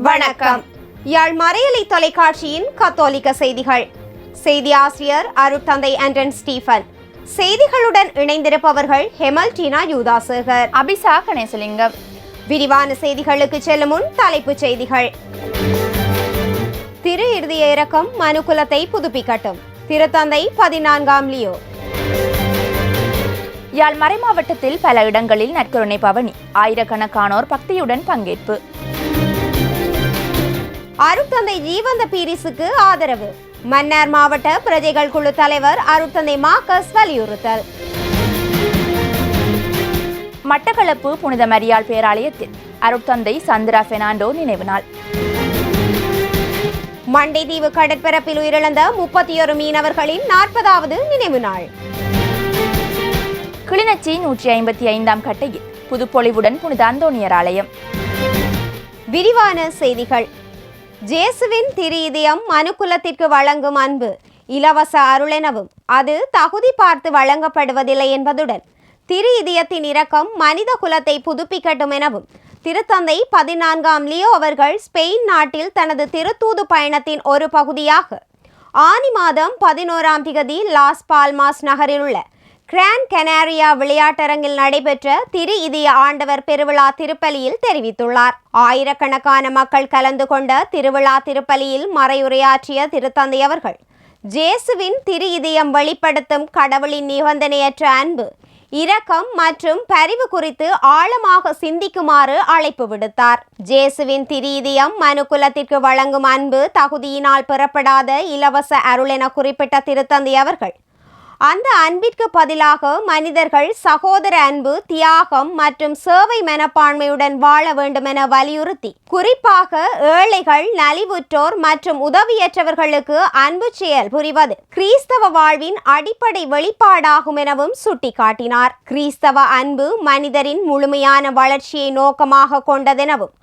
வணக்கம். யாழ் மறையலை தொலைக்காட்சியின் கத்தோலிக்க செய்திகள். செய்தி ஆசிரியர் அருட்தந்தை ஆண்டன் ஸ்டீபன். செய்திகளுடன் இணைந்திருப்பவர்கள் ஹெமல்டினா யூதாசேகர், அபிசா கணேசலிங்கம். விரிவான செய்திகளுக்கு செல்லும் முன் தலைப்புச் செய்திகள். திரு இறுதிய இரக்கம் மனுக்குலத்தை புதுப்பிக்கட்டும். திருத்தந்தை 14ஆம் லியோ. யாழ் மறைமாவட்டத்தில் பல இடங்களில் நற்கருணை பவனி, ஆயிரக்கணக்கானோர் பக்தியுடன் பங்கேற்பு. அருட்தந்தை ஜீவந்த பீரிஸுக்கு ஆதரவு. மன்னார் மாவட்ட பிரஜைகள் குழு தலைவர் அருட்தந்தை மார்க்கஸ் வலியுறுத்தல். மட்டக்களப்பு புனித மரியாள் பேராலயத்தில் அருட்தந்தை சந்திரா பெர்னாண்டோ நினைவு நாள். மண்டைதீவு கடற்பரப்பில் உயிரிழந்த 31 மீனவர்களின் 40வது நினைவு நாள். கிளிநொச்சி 155ஆம் கட்டையில் புதுப்பொலிவுடன் புனித அந்தோணியர் ஆலயம். விரிவான செய்திகள். ஜேசுவின் திரு இதயம் மனுக்குலத்திற்கு வழங்கும் அன்பு இலவச அருளெனவும் அது தகுதி பார்த்து வழங்கப்படுவதில்லை என்பதுடன் திரு இதயத்தின் இரக்கம் மனித குலத்தை புதுப்பிக்கட்டும் எனவும் திருத்தந்தை 14ஆம் லியோ அவர்கள் ஸ்பெயின் நாட்டில் தனது திருத்தூது பயணத்தின் ஒரு பகுதியாக ஆனி மாதம் 11ஆம் திகதி லாஸ் பால்மாஸ் நகரில் உள்ள கிராண்ட் கெனாரியா விளையாட்டரங்கில் நடைபெற்ற திரு இதய ஆண்டவர் பெருவிழா திருப்பலியில் தெரிவித்துள்ளார். ஆயிரக்கணக்கான மக்கள் கலந்து கொண்ட திருவிழா திருப்பலியில் மறையுரையாற்றிய திருத்தந்தை அவர்கள் ஜேசுவின் திரு இதயம் வெளிப்படுத்தும் கடவுளின் நிபந்தனையற்ற அன்பு, இரக்கம் மற்றும் பரிவு குறித்து ஆழமாக சிந்திக்குமாறு அழைப்பு விடுத்தார். ஜேசுவின் திரு இதயம் மனுக்குலத்திற்கு வழங்கும் அன்பு தகுதியினால் பெறப்படாத இலவச அருள் என குறிப்பிட்ட திருத்தந்தை அவர்கள் அந்த அன்பிற்கு பதிலாக மனிதர்கள் சகோதர அன்பு, தியாகம் மற்றும் சேவை மனப்பான்மையுடன் வாழ வேண்டும் என வலியுறுத்தி குறிப்பாக ஏழைகள், நலிவுற்றோர் மற்றும் உதவியற்றவர்களுக்கு அன்பு செயல் புரிவது கிறிஸ்தவ வாழ்வின் அடிப்படை வெளிப்பாடாகும் எனவும் சுட்டிக்காட்டினார். கிறிஸ்தவ அன்பு மனிதரின் முழுமையான வளர்ச்சியை நோக்கமாக கொண்டதெனவும்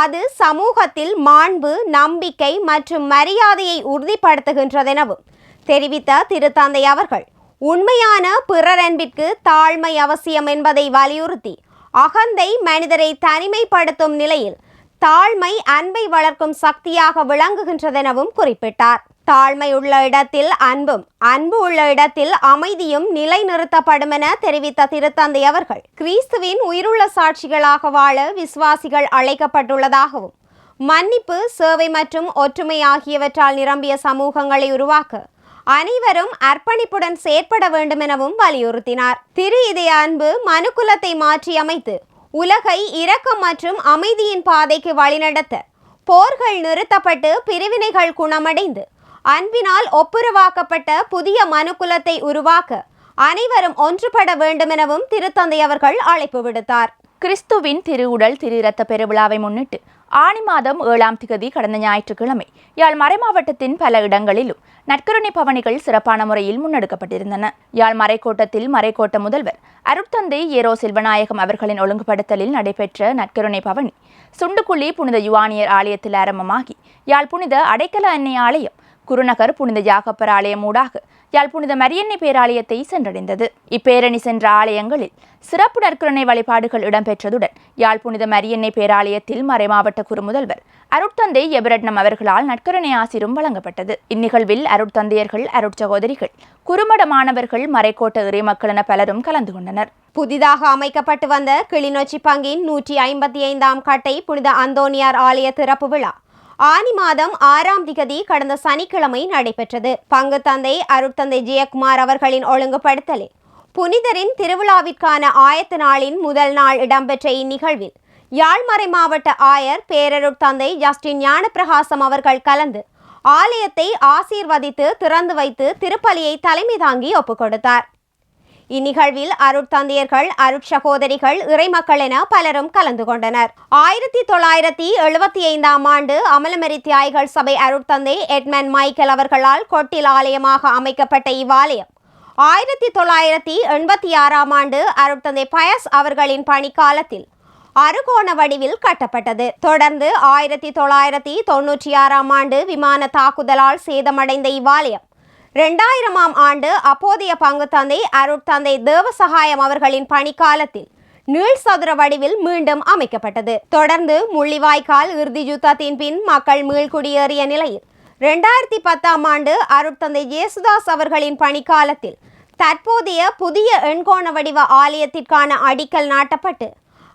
அது சமூகத்தில் மாண்பு, நம்பிக்கை மற்றும் மரியாதையை உறுதிப்படுத்துகின்றதெனவும் தெரிவித்த திருத்தந்தை அவர்கள் உண்மையான பிறர் அன்பிற்கு தாழ்மை அவசியம் என்பதை வலியுறுத்தி அகந்தை மனிதரை தனிமைப்படுத்தும் நிலையில் தாழ்மை அன்பை வளர்க்கும் சக்தியாக விளங்குகின்றதெனவும் குறிப்பிட்டார். தாழ்மை உள்ள இடத்தில் அன்பும், அன்பு உள்ள இடத்தில் அமைதியும் நிலைநிறுத்தப்படும் என தெரிவித்த திருத்தந்தை அவர்கள் கிறிஸ்துவின் உயிருள்ள சாட்சிகளாக வாழ விசுவாசிகள் அழைக்கப்பட்டுள்ளதாகவும் மன்னிப்பு, சேவை மற்றும் ஒற்றுமை ஆகியவற்றால் நிரம்பிய சமூகங்களை உருவாக்க அனைவரும் அர்ப்பணிப்புடன் செயற்பட வேண்டும் எனவும் வலியுறுத்தினார். திரு இதய அன்பு மனுக்குலத்தை மாற்றி அமைத்து உலகை இரக்கம் மற்றும் அமைதியின் பாதைக்கு வழிநடத்த போர்கள் நிறுத்தப்பட்டு பிரிவினைகள் குணமடைந்து அன்பினால் ஒப்புரவாக்கப்பட்ட புதிய மனுக்குலத்தை உருவாக்க அனைவரும் ஒன்றுபட வேண்டும் எனவும் திருத்தந்தை அவர்கள் அழைப்பு விடுத்தார். கிறிஸ்துவின் திருவுடல் திரு இரத்த பெருவிழாவை முன்னிட்டு ஆனி மாதம் 7ஆம் திகதி கடந்த ஞாயிற்றுக்கிழமை யாழ் மறைமாவட்டத்தின் பல இடங்களிலும் நற்கருணை பவனிகள் சிறப்பான முறையில் முன்னெடுக்கப்பட்டிருந்தன. யாழ் மறைக்கோட்டத்தில் மறைக்கோட்ட முதல்வர் அருட்தந்தை ஏரோ செல்வநாயகம் அவர்களின் ஒழுங்குபடுத்தலில் நடைபெற்ற நற்கருணை பவனி சுண்டுக்குழி புனித யுவானியர் ஆலயத்தில் ஆரம்பமாகி யாழ் புனித அடைக்கல அன்னை ஆலயம், குருநகர் புனித யாகப்பர் ஆலயம் ஊடாக யாழ் புனித மரியன்னை பேராலயத்தை சென்றடைந்தது. இப்பேரணி சென்ற ஆலயங்களில் சிறப்பு நற்கருணை வழிபாடுகள் இடம்பெற்றதுடன் யாழ் புனித மரியன்னை பேராலயத்தில் மறைமாவட்ட குரு முதல்வர் அருட்தந்தை எபரட்னம் அவர்களால் நற்கருணை ஆசிரும் வழங்கப்பட்டது. இந்நிகழ்வில் அருட்தந்தையர்கள், அருட்சகோதரிகள், குறுமட மாணவர்கள், மறைக்கோட்ட இறைமக்கள் என பலரும் கலந்து கொண்டனர். புதிதாக அமைக்கப்பட்டு வந்த கிளிநொச்சி பங்கின் 155ஆம் கட்டை புனித அந்தோணியார் ஆலய திறப்பு விழா ஆனி மாதம் 6ஆம் திகதி கடந்த சனிக்கிழமை நடைபெற்றது. பங்கு தந்தை அருட்தந்தை ஜெயக்குமார் அவர்களின் ஒழுங்குபடுத்தலில் புனிதரின் திருவிழாவிற்கான ஆயத்த நாளின் முதல் நாள் இடம்பெற்ற இந்நிகழ்வில் யாழ்மறை மாவட்ட ஆயர் பேரருட்தந்தை ஜஸ்டின் ஞானப்பிரகாசம் அவர்கள் கலந்து ஆலயத்தை ஆசீர்வதித்து திறந்து வைத்து திருப்பலியை தலைமை தாங்கி ஒப்புக்கொடுத்தார். இந்நிகழ்வில் அருட்தந்தையர்கள், அருட்சகோதரிகள், இறைமக்கள் என பலரும் கலந்து கொண்டனர். 1975ஆம் ஆண்டு அமலமரி தியாய்கள் சபை அருட்தந்தை எட்மன் மைக்கேல் அவர்களால் கொட்டில் ஆலயமாக அமைக்கப்பட்ட இவ்வாலயம் 1986ஆம் ஆண்டு அருட்தந்தை பயஸ் அவர்களின் பணிக்காலத்தில் அறுகோண வடிவில் கட்டப்பட்டது. தொடர்ந்து 1996ஆம் ஆண்டு விமான தாக்குதலால் சேதமடைந்த இவ்வாலயம் 2000ஆம் ஆண்டு அப்போதைய பங்கு தந்தை அருட்தந்தை தேவசகாயம் அவர்களின் பணிக்காலத்தில் நீள் சதுர வடிவில் மீண்டும் அமைக்கப்பட்டது. தொடர்ந்து முள்ளிவாய்க்கால் இறுதி யுத்தத்தின் பின் மக்கள் மீள்குடியேறிய நிலையில் 2010ஆம் ஆண்டு அருட்தந்தை ஜேசுதாஸ் அவர்களின் பணிக்காலத்தில் தற்போதைய புதிய எண்கோண வடிவ ஆலயத்திற்கான அடிக்கல் நாட்டப்பட்டு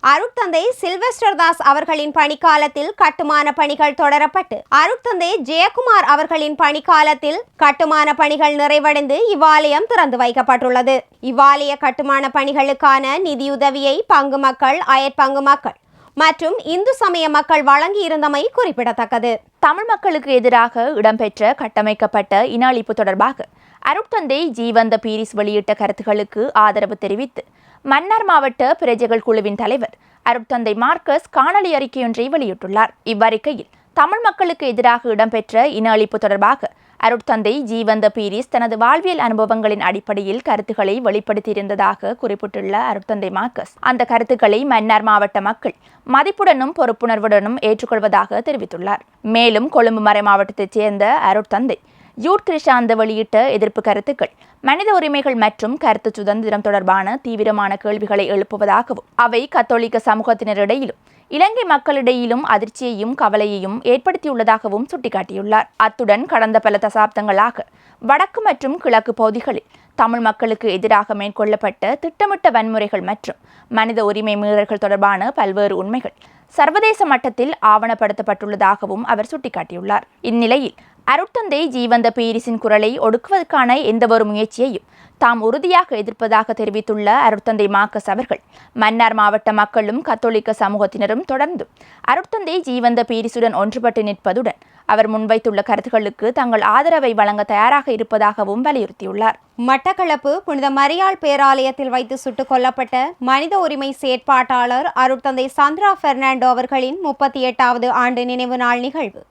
அருட்தந்தை சில்வெஸ்டர் தாஸ் அவர்களின் பணிக்காலத்தில் கட்டுமான பணிகள் தொடரப்பட்டு அருட்தந்தை ஜெயக்குமார் அவர்களின் பணிக்காலத்தில் கட்டுமான பணிகள் நிறைவடைந்து இவ்வாலயம் திறந்து வைக்கப்பட்டுள்ளது. இவ்வாலய கட்டுமான பணிகளுக்கான நிதியுதவியை பங்கு மக்கள், அயற்பங்கு மக்கள் மற்றும் இந்து சமய மக்கள் வழங்கி இருந்தமை குறிப்பிடத்தக்கது. தமிழ் மக்களுக்கு எதிராக இடம்பெற்ற கட்டமைக்கப்பட்ட இன அழிப்பு தொடர்பாக அருட்தந்தை ஜீவந்த பீரிஸ் வெளியிட்ட கருத்துக்களுக்கு ஆதரவு தெரிவித்து மன்னார் மாவட்ட பிரஜைகள் குழுவின் தலைவர் அருட்தந்தை மார்க்கஸ் காணொலி அறிக்கையொன்றை வெளியிட்டுள்ளார். இவ்வறிக்கையில் தமிழ் மக்களுக்கு எதிராக இடம்பெற்ற இன அழிப்பு தொடர்பாக அருட்தந்தை ஜீவந்த பீரிஸ் தனது வாழ்வியல் அனுபவங்களின் அடிப்படையில் கருத்துக்களை வெளிப்படுத்தியிருந்ததாக குறிப்பிட்டுள்ள அருட்தந்தை மார்க்கஸ் அந்த கருத்துக்களை மன்னார் மாவட்ட மக்கள் மதிப்புடனும் பொறுப்புணர்வுடனும் ஏற்றுக்கொள்வதாக தெரிவித்துள்ளார். மேலும் கொழும்பு மறை மாவட்டத்தைச் சேர்ந்த அருட்தந்தை யூட் கிருஷாந்த வெளியிட்ட எதிர்ப்பு கருத்துக்கள் மனித உரிமைகள் மற்றும் கருத்து சுதந்திரம் தொடர்பான தீவிரமான கேள்விகளை எழுப்புவதாகவும் அவை கத்தோலிக்க சமூகத்தினரிடையிலும் இலங்கை மக்களிடையிலும் அதிர்ச்சியையும் கவலையையும் ஏற்படுத்தியுள்ளதாகவும் சுட்டிக்காட்டியுள்ளார். அத்துடன் கடந்த பல தசாப்தங்களாக வடக்கு மற்றும் கிழக்கு பகுதிகளில் தமிழ் மக்களுக்கு எதிராக மேற்கொள்ளப்பட்ட திட்டமிட்ட வன்முறைகள் மற்றும் மனித உரிமை மீறல்கள் தொடர்பான பல்வேறு உண்மைகள் சர்வதேச மட்டத்தில் ஆவணப்படுத்தப்பட்டுள்ளதாகவும் அவர் சுட்டிக்காட்டியுள்ளார். இந்நிலையில் அருட்தந்தை ஜீவந்த பீரிஸின் குரலை ஒடுக்குவதற்கான எந்தவொரு முயற்சியையும் தாம் உறுதியாக எதிர்ப்பதாக தெரிவித்துள்ள அருட்தந்தை மார்க்கஸ் அவர்கள் மன்னார் மாவட்ட மக்களும் கத்தோலிக்க சமூகத்தினரும் தொடர்ந்து அருட்தந்தை ஜீவந்த பீரிஸுடன் ஒன்றுபட்டு நிற்பதுடன் அவர் முன்வைத்துள்ள கருத்துக்களுக்கு தங்கள் ஆதரவை வழங்க தயாராக இருப்பதாகவும் வலியுறுத்தியுள்ளார். மட்டக்களப்பு புனித மரியாள் பேராலயத்தில் வைத்து சுட்டுக் கொல்லப்பட்ட மனித உரிமை செயற்பாட்டாளர் அருட்தந்தை சந்திரா பெர்னாண்டோ அவர்களின் 38வது ஆண்டு நினைவு நாள் நிகழ்வு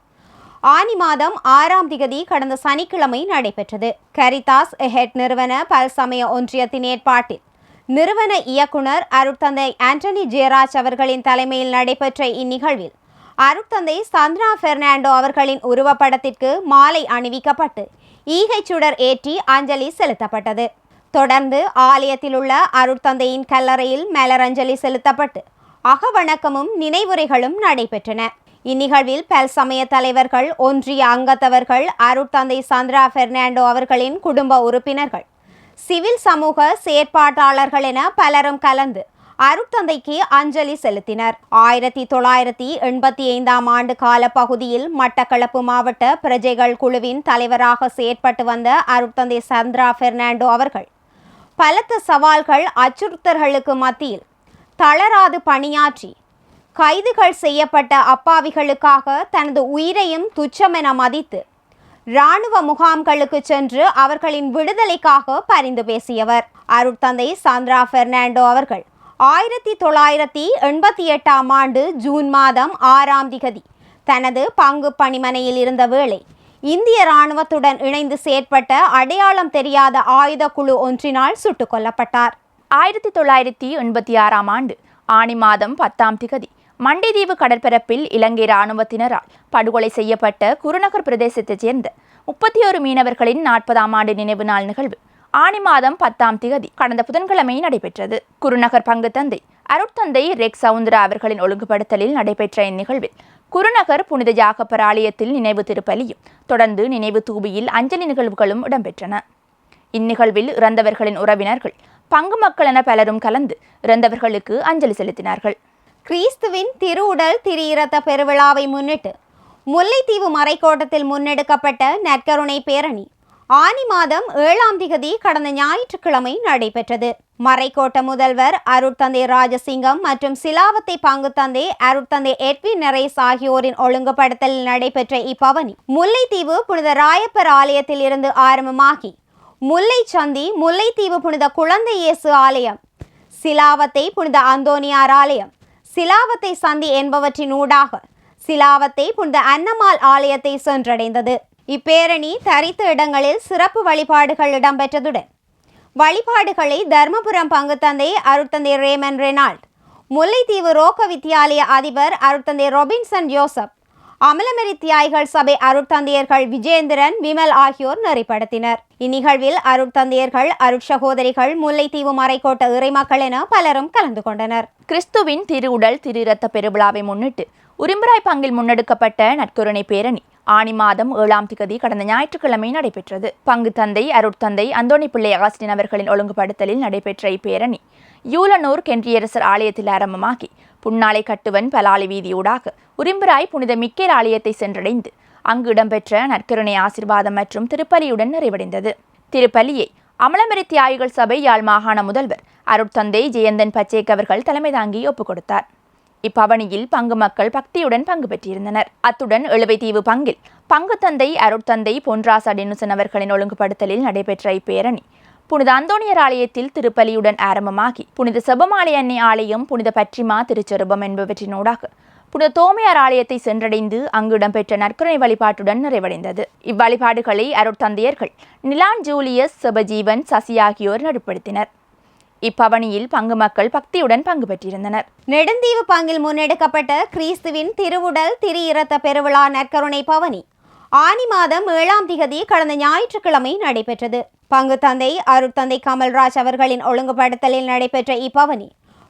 ஆனி மாதம் 6ஆம் திகதி கடந்த சனிக்கிழமை நடைபெற்றது. கரிதாஸ் எஹெட் நிறுவன பல்சமய ஒன்றியத்தின் ஏற்பாட்டில் நிறுவன இயக்குனர் அருட்தந்தை ஆண்டனி ஜெயராஜ் அவர்களின் தலைமையில் நடைபெற்ற இந்நிகழ்வில் அருட்தந்தை சந்திரா பெர்னாண்டோ அவர்களின் உருவப்படத்திற்கு மாலை அணிவிக்கப்பட்டு ஈகை சுடர் ஏற்றி அஞ்சலி செலுத்தப்பட்டது. தொடர்ந்து ஆலயத்தில் உள்ள அருட்தந்தையின் கல்லறையில் மலரஞ்சலி செலுத்தப்பட்டு அகவணக்கமும் நினைவுரைகளும் நடைபெற்றன. இந்நிகழ்வில் பல் சமய தலைவர்கள், ஒன்றிய அங்கத்தவர்கள், அருட்தந்தை சந்திரா பெர்னாண்டோ அவர்களின் குடும்ப உறுப்பினர்கள், சிவில் சமூக செயற்பாட்டாளர்கள் என பலரும் கலந்து அருட்தந்தைக்கு அஞ்சலி செலுத்தினர். 1985ஆம் ஆண்டு கால பகுதியில் மட்டக்களப்பு மாவட்ட பிரஜைகள் குழுவின் தலைவராக செயற்பட்டு வந்த அருட்தந்தை சந்திரா பெர்னாண்டோ அவர்கள் பலத்த சவால்கள், அச்சுறுத்தல்களுக்கு மத்தியில் தளராது பணியாற்றி கைதுகள் செய்யப்பட்ட அப்பாவிகளுக்காக தனது உயிரையும் துச்சமென மதித்து இராணுவ முகாம்களுக்கு சென்று அவர்களின் விடுதலைக்காக பரிந்து பேசியவர். அருட்தந்தை சந்திரா பெர்னாண்டோ அவர்கள் 1988ஆம் ஆண்டு ஜூன் மாதம் 6ஆம் திகதி தனது பங்கு பணிமனையில் இருந்த வேளை இந்திய இராணுவத்துடன் இணைந்து செயற்பட்ட அடையாளம் தெரியாத ஆயுத குழு ஒன்றினால் சுட்டுக் கொல்லப்பட்டார். 1986ஆம் ஆண்டு ஆனி மாதம் 10ஆம் திகதி மண்டைதீவு கடற்பரப்பில் இலங்கை இராணுவத்தினரால் படுகொலை செய்யப்பட்ட குருநகர் பிரதேசத்தைச் சேர்ந்த 31 மீனவர்களின் 40ஆம் ஆண்டு நினைவு நாள் நிகழ்வு ஆனி மாதம் 10ஆம் திகதி கடந்த புதன்கிழமை நடைபெற்றது. குருநகர் பங்கு தந்தை அருட்தந்தை ரெக் சவுந்தரா அவர்களின் ஒழுங்குபடுத்தலில் நடைபெற்ற இந்நிகழ்வில் குருநகர் புனித ஜாகப்பர் ஆலயத்தில் நினைவு திருப்பலியும் தொடர்ந்து நினைவு தூபியில் அஞ்சலி நிகழ்வுகளும் இடம்பெற்றன. இந்நிகழ்வில் இறந்தவர்களின் உறவினர்கள், பங்கு மக்கள் என பலரும் கலந்து இறந்தவர்களுக்கு அஞ்சலி செலுத்தினார்கள். கிறிஸ்துவின் திருவுடல் திரியிரத்த பெருவிழாவை முன்னிட்டு முல்லைத்தீவு மறைக்கோட்டத்தில் முன்னெடுக்கப்பட்ட நற்கருணை பேரணி ஆனி மாதம் 7ஆம் திகதி கடந்த ஞாயிற்றுக்கிழமை நடைபெற்றது. மறைக்கோட்ட முதல்வர் அருட்தந்தை ராஜசிங்கம் மற்றும் சிலாவத்தை பங்கு தந்தை அருட்தந்தை எட்வின் நரேஸ் ஆகியோரின் ஒழுங்குபடுத்தலில் நடைபெற்ற இப்பவனி முல்லைத்தீவு புனித ராயப்பர் ஆலயத்தில் இருந்து ஆரம்பமாகி முல்லை சந்தி, முல்லைத்தீவு புனித குழந்தை இயேசு ஆலயம், சிலாவத்தை புனித அந்தோனியார் ஆலயம், சிலாவத்தை சந்தி என்பவற்றின் ஊடாக சிலாவத்தை புனித அன்னமாள் ஆலயத்தை சென்றடைந்தது. இப்பேரணி தரித்த இடங்களில் சிறப்பு வழிபாடுகள் இடம்பெற்றதுடன் வழிபாடுகளை தர்மபுரம் பங்கு தந்தை அருட்தந்தை ரேமன் ரெனால்ட், முல்லைத்தீவு ரோக்க வித்தியாலய அதிபர் அருட்தந்தை ரொபின்சன் ஜோசப், அமலமரி தியாய்கள் சபை அருட்தந்தையர்கள் விஜேந்திரன், விமல் ஆகியோர் நெறிப்படுத்தினர். இந்நிகழ்வில் அருட்தந்தையர்கள், அருட்சகோதரிகள், முல்லைத்தீவு மறைக்கோட்ட இறைமக்கள் என பலரும் கலந்து கொண்டனர். கிறிஸ்துவின் திருவுடல் திரு இரத்த பெருவிழாவை முன்னிட்டு உரிம்புராய் பங்கில் முன்னெடுக்கப்பட்ட நற்கருணை பேரணி ஆனி மாதம் 7ஆம் திகதி கடந்த ஞாயிற்றுக்கிழமை நடைபெற்றது. பங்கு தந்தை அருட்தந்தை அந்தோணி பிள்ளை அகஸ்டின் அவர்களின் ஒழுங்குபடுத்தலில் நடைபெற்ற இப்பேரணி யூலனூர் கென்றியரசர் ஆலயத்தில் ஆரம்பமாகி புன்னாலை கட்டுவன் பலாலி வீதியூடாக உரிம்புராய் புனித மிக்கேல் ஆலயத்தை சென்றடைந்து அங்கு இடம்பெற்ற நற்கருணை ஆசீர்வாதம் மற்றும் திருப்பலியுடன் நிறைவடைந்தது. திருப்பலியை அமலமரி தியாய்கள் சபை யாழ் மாகாண முதல்வர் அருட்தந்தை ஜெயந்தன் பச்சேக் அவர்கள் தலைமை தாங்கி ஒப்புக் கொடுத்தார். இப்பவனியில் பங்கு மக்கள் பக்தியுடன் பங்கு பெற்றிருந்தனர். அத்துடன் எழுவைத்தீவு பங்கில் பங்கு தந்தை அருட்தந்தை பொன்ராசா டெனுசன் அவர்களின் ஒழுங்குபடுத்தலில் நடைபெற்ற இப்பேரணி புனித அந்தோணியர் ஆலயத்தில் திருப்பலியுடன் ஆரம்பமாகி புனித செபமாலை அன்னை ஆலயம், புனித பற்றிமா திருச்செருபம் என்பவற்றினூடாக புனித தோமையார் ஆலயத்தை சென்றடைந்து அங்கு இடம்பெற்ற நற்கருணை வழிபாட்டுடன் நிறைவடைந்தது. இவ்வழிபாடுகளை அருட்தந்தையர்கள் நிலான் ஜூலியஸ், செபஜீவன், சசி ஆகியோர் நடுப்படுத்தினர். இப்பவனியில் பங்கு மக்கள் பக்தியுடன் பங்கு பெற்றிருந்தனர். நெடுந்தீவு பங்கில் முன்னெடுக்கப்பட்ட கிறிஸ்துவின் திருவுடல் திரு இரத்த பெருவிழா நற்கருணை பவனி ஆனி மாதம் 7ஆம் திகதி கடந்த ஞாயிற்றுக்கிழமை நடைபெற்றது. பங்கு தந்தை அருட்தந்தை கமல்ராஜ் அவர்களின் ஒழுங்குபடுத்தலில் நடைபெற்ற இப்பவனி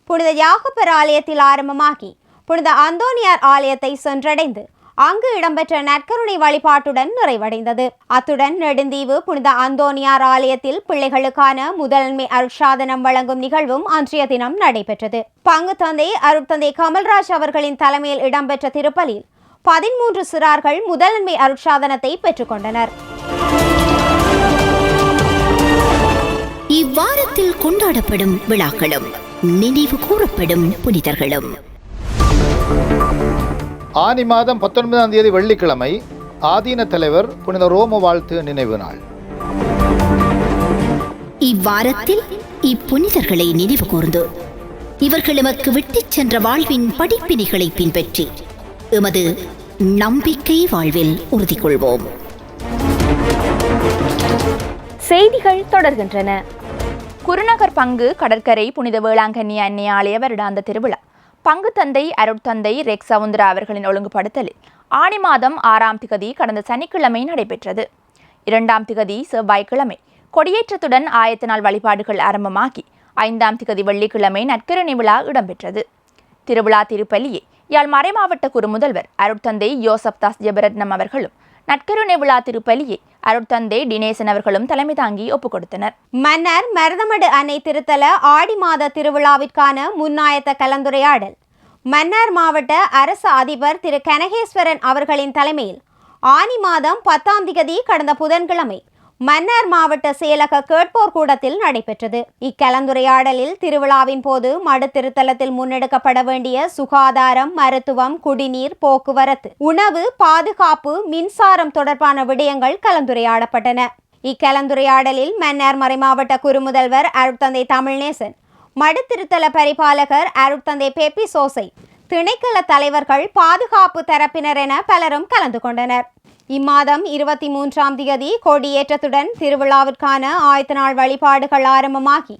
புனித யாகப்பர் ஆலயத்தில் ஆரம்பமாகி புனித அந்தோணியார் ஆலயத்தை சென்றடைந்து அங்கு இடம்பெற்ற நற்கருணை வழிபாட்டுடன் நிறைவடைந்தது. அத்துடன் நெடுந்தீவு புனித அந்தோணியார் ஆலயத்தில் பிள்ளைகளுக்கான முதன்மை அருட்சாதனம் வழங்கும் நிகழ்வும் அன்றைய தினம் நடைபெற்றது. பங்கு தந்தை அருட்தந்தை கமல்ராஜ் அவர்களின் தலைமையில் இடம்பெற்ற திருப்பலியில் 13 சிறார்கள் முதன்மை அருட்சாதனத்தை பெற்றுக்கொண்டனர். இவ்வாரத்தில் கொண்டாடப்படும் விழாக்களும் நினைவு கூறப்படும் புனிதர்களும். ஆனி மாதம் 19ஆம் தேதி வெள்ளிக்கிழமை ஆதீன தலைவர் புனித ரோம வாழ்த்து நினைவு நாள். இவ்வாரத்தில் இப்புனிதர்களை நினைவு கூர்ந்து இவர்கள் எமக்கு விட்டுச் சென்ற வாழ்வின் படிப்பினைகளை பின்பற்றி எமது நம்பிக்கை வாழ்வில் உறுதி கொள்வோம். செய்திகள் தொடர்கின்றன. குருநகர் பங்கு கடற்கரை புனித வேளாங்கண்ணி அன்னை ஆலய வருடாந்த திருவிழா பங்கு தந்தை அருட்தந்தை ரெக் சவுந்தரா அவர்களின் ஒழுங்குபடுத்தலில் ஆனி மாதம் 6ஆம் திகதி கடந்த சனிக்கிழமை நடைபெற்றது. 2ஆம் திகதி செவ்வாய்க்கிழமை கொடியேற்றத்துடன் ஆயத்த நாள் வழிபாடுகள் ஆரம்பமாகி 5ஆம் திகதி வெள்ளிக்கிழமை நற்கருணை விழா இடம்பெற்றது. திருவிழா திருப்பலியை யாழ் மறைமாவட்ட குறுமுதல்வர் அருட்தந்தை யோசப் தாஸ் ஜெபரத்னம் அவர்களும் நற்கருணை விழா திருப்பலியை அருட்தந்தை டினேசன் அவர்களும் தலைமை தாங்கி ஒப்புக் கொடுத்தனர். மன்னர் மருதமடு அன்னை திருத்தல ஆடி மாத திருவிழாவிற்கான முன்னாயத்த கலந்துரையாடல் மன்னார் மாவட்ட அரசு அதிபர் திரு கனகேஸ்வரன் அவர்களின் தலைமையில் ஆனி மாதம் 10ஆம் திகதி கடந்த புதன்கிழமை மன்னார் மாவட்ட செயலக கேட்போர் கூடத்தில் நடைபெற்றது. இக்கலந்துரையாடலில் திருவிழாவின் போது மடு திருத்தலத்தில் முன்னெடுக்கப்பட வேண்டிய சுகாதாரம், மருத்துவம், குடிநீர், போக்குவரத்து, உணவு, பாதுகாப்பு, மின்சாரம் தொடர்பான விடயங்கள் கலந்துரையாடப்பட்டன. இக்கலந்துரையாடலில் மன்னார் மறைமாவட்ட குறுமுதல்வர் அருட்தந்தை தமிழ்நேசன், மடு திருத்தல பரிபாலகர் அருட்தந்தை பெப்பி சோசை, திணைக்கள தலைவர்கள், பாதுகாப்பு தரப்பினர் என பலரும் கலந்து கொண்டனர். இம்மாதம் 23ஆம் திகதி கொடியேற்றத்துடன் திருவிழாவிற்கான ஆயத்த நாள் வழிபாடுகள் ஆரம்பமாகி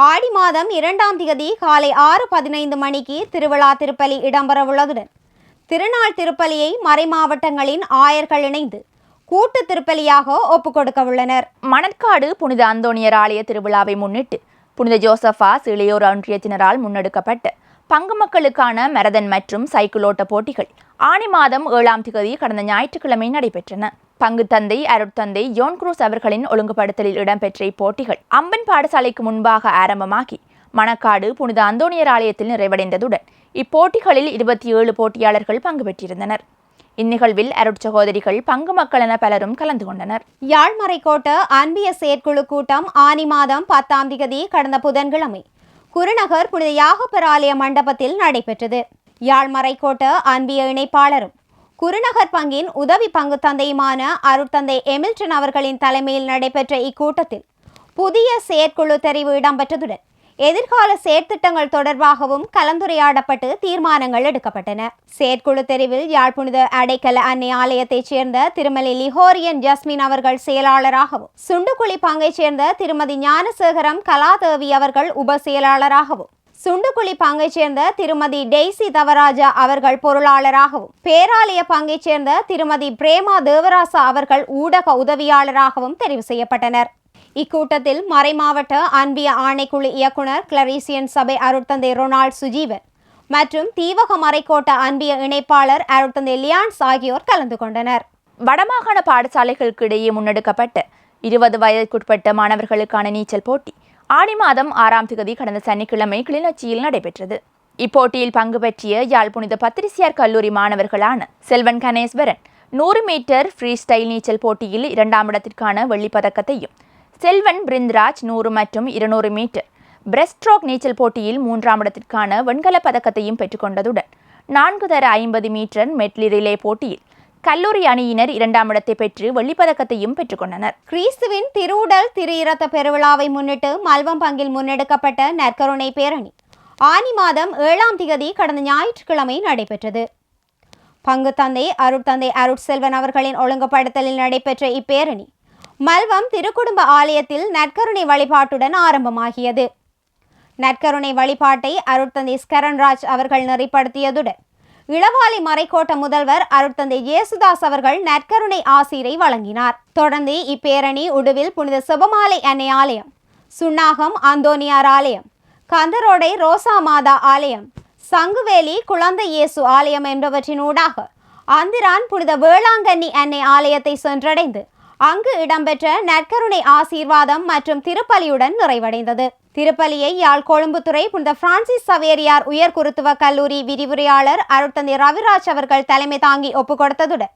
ஆடி மாதம் 2ஆம் திகதி காலை 6:15 மணிக்கு திருவிழா திருப்பலி இடம்பெறவுள்ளதுடன் திருநாள் திருப்பலியை மறைமாவட்டங்களின் ஆயர்கள் இணைந்து கூட்டு திருப்பலியாக ஒப்புக்கொடுக்க உள்ளனர். மணற்காடு புனித அந்தோணியர் ஆலய திருவிழாவை முன்னிட்டு புனித ஜோசபாஸ் இளையோர் ஒன்றியத்தினரால் முன்னெடுக்கப்பட்ட பங்கு மக்களுக்கான மரதன் மற்றும் சைக்கிளோட்ட போட்டிகள் ஆனி மாதம் 7ஆம் திகதி கடந்த ஞாயிற்றுக்கிழமை நடைபெற்றன. பங்கு தந்தை அருட்தந்தை ஜோன் குரூஸ் அவர்களின் ஒழுங்குபடுத்தலில் இடம்பெற்ற இப்போட்டிகள் அம்பன் பாடசாலைக்கு முன்பாக ஆரம்பமாகி மணக்காடு புனித அந்தோணியர் ஆலயத்தில் நிறைவடைந்ததுடன் இப்போட்டிகளில் 27 போட்டியாளர்கள் பங்கு பெற்றிருந்தனர். இந்நிகழ்வில் அருட்சகோதரிகள், பங்கு மக்கள் என பலரும் கலந்து கொண்டனர். யாழ் மறைக்கோட்ட அன்பிய செயற்குழு கூட்டம் ஆனி மாதம் 10ஆம் திகதி கடந்த புதன்கிழமை குருநகர் புனித யாகப்பர் ஆலய மண்டபத்தில் நடைபெற்றது. யாழ் மறைக்கோட்ட அன்பிய இணைப்பாளரும் குருநகர் பங்கின் உதவி பங்கு தந்தையுமான அருட்தந்தை எமில்டன் அவர்களின் தலைமையில் நடைபெற்ற இக்கூட்டத்தில் புதிய செயற்குழு தெரிவு இடம்பெற்றதுடன் எதிர்கால செயற்திட்டங்கள் தொடர்பாகவும் கலந்துரையாடப்பட்டு தீர்மானங்கள் எடுக்கப்பட்டன. செயற்குழு தெரிவில் யாழ் புனித அடைக்கல அன்னை ஆலயத்தைச் சேர்ந்த திருமலை லிஹோரியன் ஜஸ்மின் அவர்கள் செயலாளராகவும், சுண்டுக்குழி பங்கைச் சேர்ந்த திருமதி ஞானசேகரம் கலாதேவி அவர்கள் உப செயலாளராகவும், சுண்டுக்குழி பங்கைச் சேர்ந்த திருமதி டெய்சி தவராஜா அவர்கள் பொருளாளராகவும், பேராலய பங்கைச் சேர்ந்த திருமதி பிரேமா தேவராசா அவர்கள் ஊடக உதவியாளராகவும் தெரிவு செய்யப்பட்டனர். இக்கூட்டத்தில் மறைமாவட்ட அன்பிய ஆணைக்குழு இயக்குனர் கிளரீசியன் சபை அருட்தந்தை ரொனால்ட் சுஜீவன் மற்றும் தீவக மறைக்கோட்ட அன்பிய இணைப்பாளர் அருட்தந்தை லியான்ஸ் ஆகியோர் கலந்து கொண்டனர். வடமாகாண பாடசாலைகளுக்கு இடையே முன்னெடுக்கப்பட்ட 20 வயதுக்குட்பட்ட மாணவர்களுக்கான நீச்சல் போட்டி ஆடி மாதம் 6ஆம் தேதி கடந்த சனிக்கிழமை கிளிநொச்சியில் நடைபெற்றது. இப்போட்டியில் பங்கு பெற்றிய யாழ் புனித பத்திரிசியார் கல்லூரி மாணவர்களான செல்வன் கணேஸ்வரன் 100 மீட்டர் ஃப்ரீ ஸ்டைல் நீச்சல் போட்டியில் 2ஆம் இடத்திற்கான வெள்ளிப்பதக்கத்தையும், செல்வன் பிருந்த்ராஜ் 100 மற்றும் 200 மீட்டர் பிரெஸ்ட் ஸ்ட்ரோக் நீச்சல் போட்டியில் 3ஆம் இடத்திற்கான வெண்கலப் பதக்கத்தையும் பெற்றுக்கொண்டதுடன் 4 தர 50 மீட்டர் மெட்லி ரிலே போட்டியில் கல்லூரி அணியினர் 2ஆம் இடத்தை பெற்று வெள்ளிப்பதக்கத்தையும் பெற்றுக்கொண்டனர். கிறிஸ்துவின் திருவுடல் திரு இரத்த பெருவிழாவை முன்னிட்டு மல்வம் பங்கில் முன்னெடுக்கப்பட்ட நற்கருணை பேரணி ஆனி மாதம் 7ஆம் தேதி கடந்த ஞாயிற்றுக்கிழமை நடைபெற்றது. பங்கு தந்தை அருட்தந்தை அருட்செல்வன் அவர்களின் ஒழுங்குபடுத்தலில் நடைபெற்ற இப்பேரணி மல்வம் திருக்குடும்ப ஆலயத்தில் நற்கருணை வழிபாட்டுடன் ஆரம்பமாகியது. நற்கருணை வழிபாட்டை அருட்தந்தை ஸ்கரன்ராஜ் அவர்கள் நெறிப்படுத்தியதுடன் இளவாலை மறைக்கோட்ட முதல்வர் அருட்தந்தை ஜேசுதாஸ் அவர்கள் நற்கருணை ஆசீரை வழங்கினார். தொடர்ந்து இப்பேரணி உடுவில் புனித செபமாலை அன்னை ஆலயம், சுன்னாகம் அந்தோனியார் ஆலயம், கந்தரோடை ரோசா மாதா ஆலயம், சங்குவேலி குழந்தை இயேசு ஆலயம் என்பவற்றினூடாக அந்திரான் புனித வேளாங்கண்ணி அன்னை ஆலயத்தை சென்றடைந்து அங்கு இடம்பெற்ற நற்கருணை ஆசீர்வாதம் மற்றும் திருப்பலியுடன் நிறைவடைந்தது. திருப்பலியை யாழ் கொழும்புத்துறை புனித பிரான்சிஸ் சவேரியார் உயர் குருத்துவ கல்லூரி விரிவுரையாளர் அருட்தந்தை ரவிராஜ் அவர்கள் தலைமை தாங்கி ஒப்புக்கொடுத்ததுடன்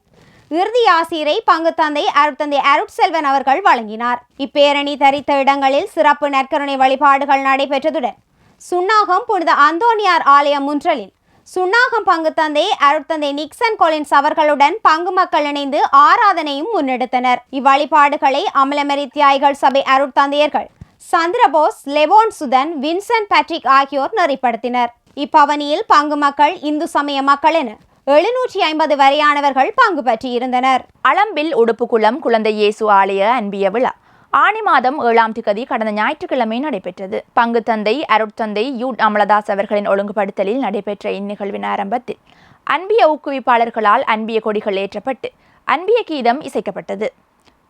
இறுதி ஆசீரை பங்கு தந்தை அருட்தந்தை அருட்செல்வன் அவர்கள் வழங்கினார். இப்பேரணி தரித்த இடங்களில் சிறப்பு நற்கருணை வழிபாடுகள் நடைபெற்றதுடன் சுன்னாகம் புனித அந்தோனியார் ஆலயம் முன்றலில் சுன்னாகம் பங்கு தந்தை அருட்தந்தை நிக்சன் கொலின்ஸ் அவர்களுடன் பங்கு மக்கள் இணைந்து ஆராதனையும் முன்னெடுத்தனர். இவ்வழிபாடுகளை அமலமரி தியாய்கள் சபை அருட்தந்தையர்கள் Chandrabose, Levon Suthan, Vincent Patrick ஆகியோர் நெறிப்படுத்தினர். இப்பவனியில் பங்கு மக்கள், இந்து சமய மக்கள் என 750 வரையானவர்கள் பங்கு பற்றியிருந்தனர். அளம்பில் உடுப்புக்குளம் குழந்தை இயேசு ஆலய அன்பிய விழா ஆனி மாதம் 7ஆம் தேதி கடந்த ஞாயிற்றுக்கிழமை நடைபெற்றது. பங்கு தந்தை அருட்தந்தை யூ அமலதாஸ் அவர்களின் ஒழுங்குபடுத்தலில் நடைபெற்ற இந்நிகழ்வின் ஆரம்பத்தில் அன்பிய ஊக்குவிப்பாளர்களால் அன்பிய கொடிகள் ஏற்றப்பட்டு அன்பிய கீதம் இசைக்கப்பட்டது.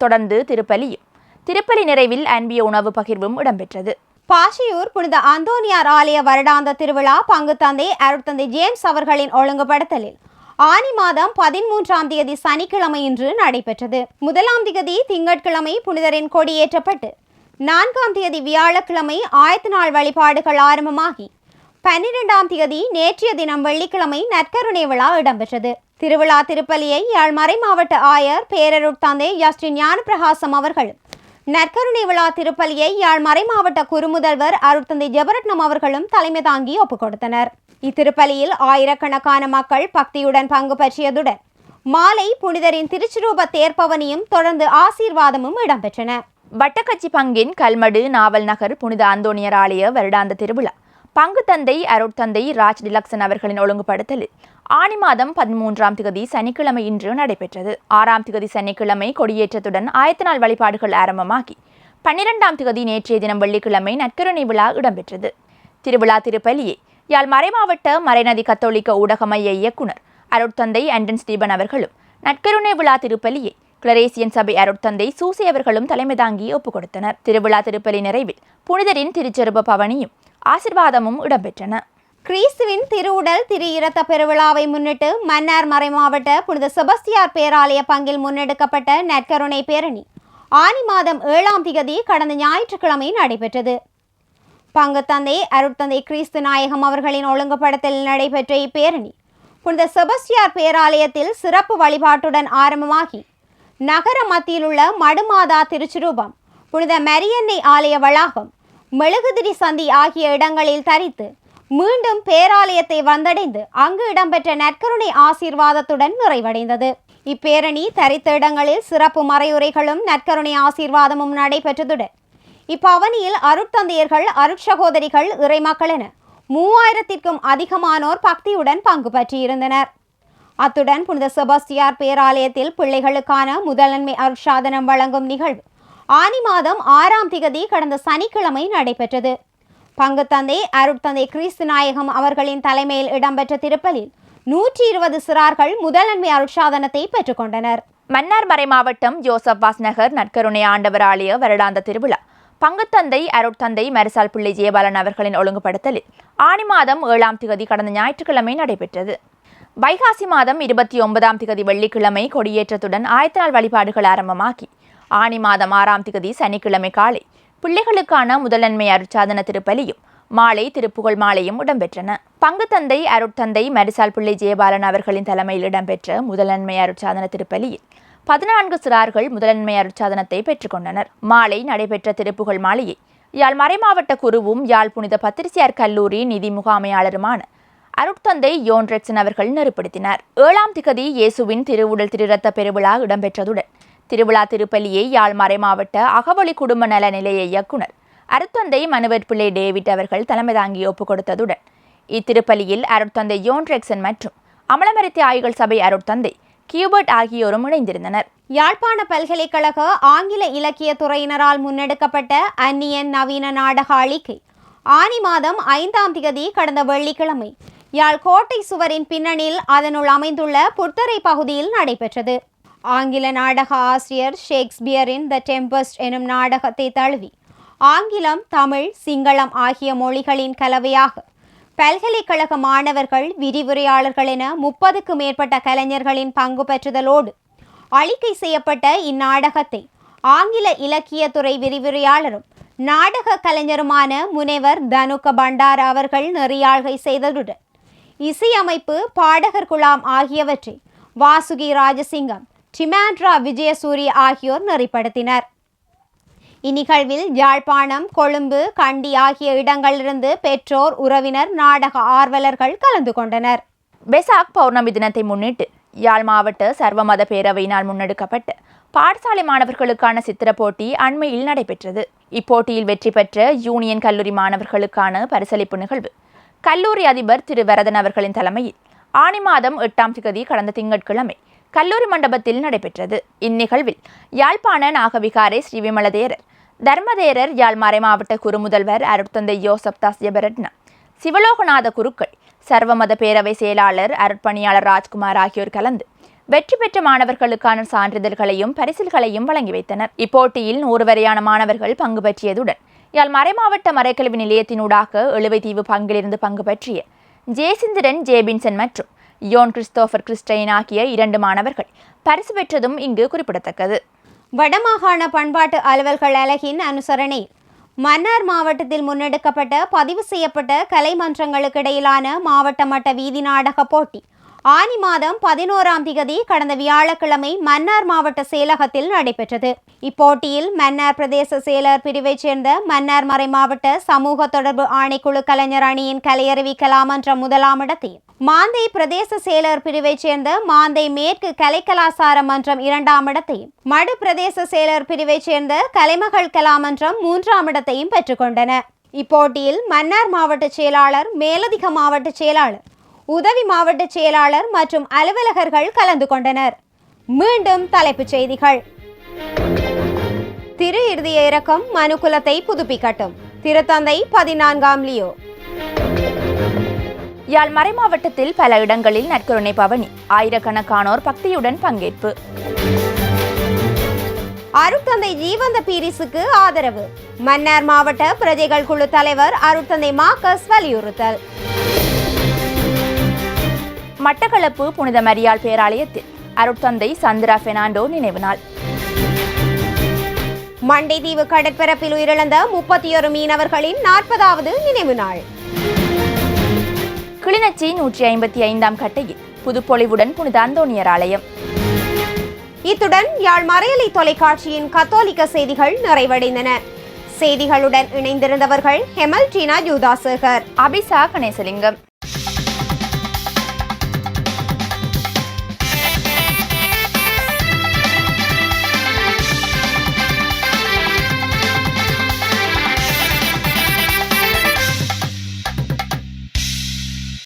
தொடர்ந்து திருப்பலி நிறைவில் அன்பிய உணவு பகிர்வும் இடம்பெற்றது. பாஷியூர் புனித அந்தோனியார் ஆலய வருடாந்த திருவிழா பங்கு தந்தை அருட்தந்தை ஜேம்ஸ் அவர்களின் ஒழுங்குபடுத்தலில் ஆனி மாதம் 13ஆம் தேதி சனிக்கிழமை இன்று நடைபெற்றது. 1ஆம் தேதி திங்கட்கிழமை புனிதரின் கொடியேற்றப்பட்டு 4ஆம் தேதி வியாழக்கிழமை ஆயத்த நாள் வழிபாடுகள் ஆரம்பமாகி 12ஆம் தேதி நேற்றைய தினம் வெள்ளிக்கிழமை நற்கருணை விழா இடம்பெற்றது. திருவிழா திருப்பலியை யாழ் மறை மாவட்ட ஆயர் பேரருட்தந்தை ஜஸ்டின் ஞானப்பிரகாசம் அவர்களும், நற்கருணை விழா திருப்பலியை யாழ் மறை மாவட்ட குறுமுதல்வர் அருட்தந்தை ஜெபரட்னம் அவர்களும் தலைமை தாங்கி ஒப்புக் கொடுத்தனர். இத்திருப்பலியில் ஆயிரக்கணக்கான மக்கள் பக்தியுடன் பங்கு பற்றியதுடன் மாலை புனிதரின் திருச்சிரூப தேர்ப்பவனியும் தொடர்ந்து ஆசீர்வாதமும் இடம்பெற்றன. வட்டக்கச்சி பங்கின் கல்மடு நாவல் நகர் புனித அந்தோனியர் ஆலய வருடாந்த திருவிழா பங்கு தந்தை அருட்தந்தை ராஜ் டிலக்சன் அவர்களின் ஒழுங்குபடுத்தலில் ஆனி மாதம் 13ஆம் தேதி சனிக்கிழமை இன்று நடைபெற்றது. 6ஆம் தேதி சனிக்கிழமை கொடியேற்றத்துடன் ஆயத்த நாள் வழிபாடுகள் ஆரம்பமாகி 12ஆம் தேதி நேற்றைய தினம் வெள்ளிக்கிழமை நற்கருணை விழா இடம்பெற்றது. திருவிழா திருப்பலியை யாழ் மறைமாவட்ட மறைநதி கத்தோலிக்க ஊடக மைய இயக்குனர் அருட்தந்தை ஆண்டன் ஸ்டீபன் அவர்களும், நற்கருணை விழா திருப்பலியை கிளரேசியன் சபை அருட்தந்தை சூசி அவர்களும் தலைமை தாங்கி ஒப்புக் கொடுத்தனர். திருவிழா திருப்பலி நிறைவில் புனிதரின் திருச்செருப பவனியும் ஆசிர்வாதமும் இடம்பெற்றன. கிறிஸ்துவின் திருவுடல் திரு இரத்த பெருவிழாவை முன்னிட்டு மன்னார் மறைமாவட்ட புனித செபஸ்தியார் பேராலய பங்கில் முன்னெடுக்கப்பட்ட நற்கருணை பேரணி ஆனி மாதம் 7ஆம் தேதி கடந்த ஞாயிற்றுக்கிழமை நடைபெற்றது. பங்கு தந்தை அருட்தந்தை கிறிஸ்து நாயகம் அவர்களின் ஒழுங்குபடுத்தலில் நடைபெற்ற இப்பேரணி புனித செபஸ்தியார் பேராலயத்தில் சிறப்பு வழிபாட்டுடன் ஆரம்பமாகி நகர மத்தியில் உள்ள மடுமாதா திருச்சிரூபம், புனித மரியன்னை ஆலய வளாகம், மெழுகுதிரி சந்தி ஆகிய இடங்களில் தரித்து மீண்டும் பேராலயத்தை வந்தடைந்து அங்கு இடம்பெற்ற நற்கருணை ஆசீர்வாதத்துடன் நிறைவடைந்தது. இப்பேரணி தரித்த இடங்களில் சிறப்பு மறையுரைகளும் நற்கருணை ஆசீர்வாதமும் நடைபெற்றதுடன் இப்பவனியில் அருட்தந்தையர்கள், அருட்சகோதரிகள், இறைமக்கள் என 3000க்கும் அதிகமானோர் பக்தியுடன் பங்கு பற்றியிருந்தனர். அத்துடன் புனித செபஸ்தியார் பேராலயத்தில் பிள்ளைகளுக்கான முதலன்மை அருட்சாதனம் வழங்கும் நிகழ்வு ஆனி மாதம் 6ஆம் தேதி கடந்த சனிக்கிழமை நடைபெற்றது. பங்குத்தந்தை அருட்தந்தை கிறிஸ்து நாயகம் அவர்களின் தலைமையில் இடம்பெற்ற திருப்பலில் 120 சிறார்கள் முதலன்மை அருட்சாதனத்தை பெற்றுக்கொண்டனர். மன்னார் மறைமாவட்டம் ஜோசப் வாஸ் நகர் நற்கருணை ஆண்டவர் ஆலய வருடாந்த திருவிழா பங்குத்தந்தை அருட்தந்தை மரிசால் பிள்ளை ஜெயபாலன் அவர்களின் ஒழுங்குபடுத்தலில் ஆனி மாதம் 7ஆம் திகதி கடந்த ஞாயிற்றுக்கிழமை நடைபெற்றது. வைகாசி மாதம் 29ஆம் திகதி வெள்ளிக்கிழமை கொடியேற்றத்துடன் ஆயத்த நாள் வழிபாடுகள் ஆரம்பமாகி ஆனி மாதம் 6ஆம் திகதி சனிக்கிழமை காலை பிள்ளைகளுக்கான முதலன்மை அருட்சாதன திருப்பலியும் மாலை திருப்புகழ் மாலையும் இடம்பெற்றன. பங்குத்தந்தை அருட்தந்தை மரிசால் பிள்ளை ஜெயபாலன் அவர்களின் தலைமையில் இடம்பெற்ற முதலன்மை அருட்சாதன திருப்பலியில் 14 சிறார்கள் முதலன்மை அருட்சாதனத்தை பெற்றுக்கொண்டனர். மாலை நடைபெற்ற திருப்புகழ் மாலையை யாழ் மறைமாவட்ட குருவும் யாழ் புனித பத்திரிசியார் கல்லூரி நிதி முகாமையாளருமான அருட்தந்தை யோன்ரெக்சன் அவர்கள் நெருப்படுத்தினார். 7ஆம் திகதி இயேசுவின் திருவுடல் திருரத்த பெருவிழா இடம்பெற்றதுடன் திருவிழா திருப்பலியை யாழ் மறைமாவட்ட அகவொளி குடும்ப நல நிலைய இயக்குனர் அருட்தந்தை மனுவர் பிள்ளை டேவிட் அவர்கள் தலைமை தாங்கி ஒப்புக் கொடுத்ததுடன் இத்திருப்பலியில் அருட்தந்தை யோன்ரெக்சன் மற்றும் அமலமரி தியாகிகள் சபை அருட்தந்தை கியூபர்ட் ஆகியோரும் இணைந்திருந்தனர். யாழ்ப்பாண பல்கலைக்கழக ஆங்கில இலக்கிய துறையினரால் முன்னெடுக்கப்பட்ட அந்நியன் நவீன நாடக அளிக்கை ஆனி மாதம் 5ஆம் திகதி கடந்த வெள்ளிக்கிழமை யாழ் கோட்டை சுவரின் பின்னணியில் அதனுள் அமைந்துள்ள புத்தரை பகுதியில் நடைபெற்றது. ஆங்கில நாடக ஆசிரியர் ஷேக்ஸ்பியரின் த டெம்பஸ்ட் எனும் நாடகத்தை தழுவி ஆங்கிலம், தமிழ், சிங்களம் ஆகிய மொழிகளின் கலவையாக பல்கலைக்கழக மாணவர்கள், விரிவுரையாளர்கள் என 30க்கும் மேற்பட்ட கலைஞர்களின் பங்கு பெற்றுதலோடு அளிக்கை செய்யப்பட்ட இந்நாடகத்தை ஆங்கில இலக்கியத்துறை விரிவுரையாளரும் நாடக கலைஞருமான முனைவர் தனுக பண்டார அவர்கள் நெறியாள்கை செய்ததுடன் இசையமைப்பு, பாடகர் குழாம் ஆகியவற்றை வாசுகி ராஜசிங்கம், டிமாண்ட்ரா விஜயசூரிய ஆகியோர் நெறிப்படுத்தினர். இந்நிகழ்வில் யாழ்ப்பாணம், கொழும்பு, கண்டி ஆகிய இடங்களிலிருந்து பெற்றோர், உறவினர், நாடக ஆர்வலர்கள் கலந்து கொண்டனர். வெசாக் பௌர்ணமி தினத்தை முன்னிட்டு யாழ் மாவட்ட சர்வமத பேரவையினால் முன்னெடுக்கப்பட்ட பாடசாலை மாணவர்களுக்கான சித்திர போட்டி அண்மையில் நடைபெற்றது. இப்போட்டியில் வெற்றி பெற்ற யூனியன் கல்லூரி மாணவர்களுக்கான பரிசளிப்பு நிகழ்வு கல்லூரி அதிபர் திரு வரதன் அவர்களின் தலைமையில் ஆனி மாதம் 8ஆம் திகதி கடந்த திங்கட்கிழமை கல்லூரி மண்டபத்தில் நடைபெற்றது. இந்நிகழ்வில் யாழ்ப்பாண நாகவிகாரை ஸ்ரீவிமலதேரர், தர்மதேரர், யாழ் மறைமாவட்ட குருமுதல்வர் அருட்தந்தை யோசப் தாஸ் ஜெபரட்ன, சிவலோகநாத குருக்கள், சர்வமத பேரவை செயலாளர் அருட்பணியாளர் ராஜ்குமார் ஆகியோர் கலந்து வெற்றி பெற்ற மாணவர்களுக்கான சான்றிதழ்களையும் பரிசில்களையும் வழங்கி வைத்தனர். இப்போட்டியில் 100 வரையான மாணவர்கள் பங்கு பற்றியதுடன் யாழ் மறைமாவட்ட மறைக்கல்வி நிலையத்தினூடாக எழுவைத்தீவு பங்கிலிருந்து பங்கு பற்றிய ஜேசிந்திரன் ஜேபின்சன் மற்றும் யோன் கிறிஸ்தோபர் கிறிஸ்டைன் ஆகிய 2 மாணவர்கள் பரிசு பெற்றதும் இங்கு குறிப்பிடத்தக்கது. வடமாகாண பண்பாட்டு அலுவல்கள் அலகின் அனுசரணை மன்னார் மாவட்டத்தில் முன்னெடுக்கப்பட்ட பதிவு செய்யப்பட்ட கலைமன்றங்களுக்கு இடையிலான மாவட்ட மட்ட வீதி நாடக போட்டி ஆனி மாதம் 11ஆம் திகதி கடந்த வியாழக்கிழமை மன்னார் மாவட்ட செயலகத்தில் நடைபெற்றது. இப்போட்டியில் மன்னார் பிரதேச செயலர் பிரிவைச் சேர்ந்த மன்னார் மறை மாவட்ட சமூக தொடர்பு ஆணைக்குழு கலைஞர் அணியின் கலையறிவி கலாமன்றம் 1ஆம் இடத்தையும், மாந்தை பிரதேச செயலர் பிரிவைச் சேர்ந்த மாந்தை மேற்கு கலைக்கலாசார மன்றம் 2ஆம் இடத்தையும், மடு பிரதேச செயலர் பிரிவைச் சேர்ந்த கலைமகள் கலாமன்றம் 3ஆம் இடத்தையும் பெற்றுக்கொண்டன. இப்போட்டியில் மன்னார் மாவட்ட செயலாளர், மேலதிக மாவட்ட செயலாளர், உதவி மாவட்ட செயலாளர் மற்றும் அலுவலகர்கள் கலந்து கொண்டனர். மீண்டும் தலைப்புச் செய்திகள். திரு இருதய இரக்கம் மனுக்குலத்தை புதுப்பிக்கட்டும். திருத்தந்தை 14ஆம் லியோ. யாழ் மறை மாவட்டத்தில் பல இடங்களில் நற்கருணை பவனி, ஆயிரக்கணக்கானோர் பக்தியுடன் பங்கேற்பு. அருட்தந்தை ஜீவந்த பீரிஸுக்கு ஆதரவு, மன்னார் மாவட்ட பிரஜைகள் குழு தலைவர் அருட்தந்தை மார்க்கஸ் வலியுறுத்தல். மட்டக்களப்பு புனித மரியாள் பேராலயத்தில் அருட்தந்தை சந்திரா பெர்னாண்டோ நினைவு நாள். மண்டைதீவு கடற்பரப்பில் உயிரிழந்த 31 மீனவர்களின் 40வது நினைவு நாள். கிளிநொச்சி 155ஆம் கட்டையில் புதுப்பொலிவுடன் புனித அந்தோணியர் ஆலயம். இத்துடன் யாழ் மறையலை தொலைக்காட்சியின் கத்தோலிக்க செய்திகள் நிறைவடைந்தன. செய்திகளுடன் இணைந்திருந்தவர்கள் ஹெமல் டீனா யூதாசேகர், அபிசா கணேசலிங்கம்.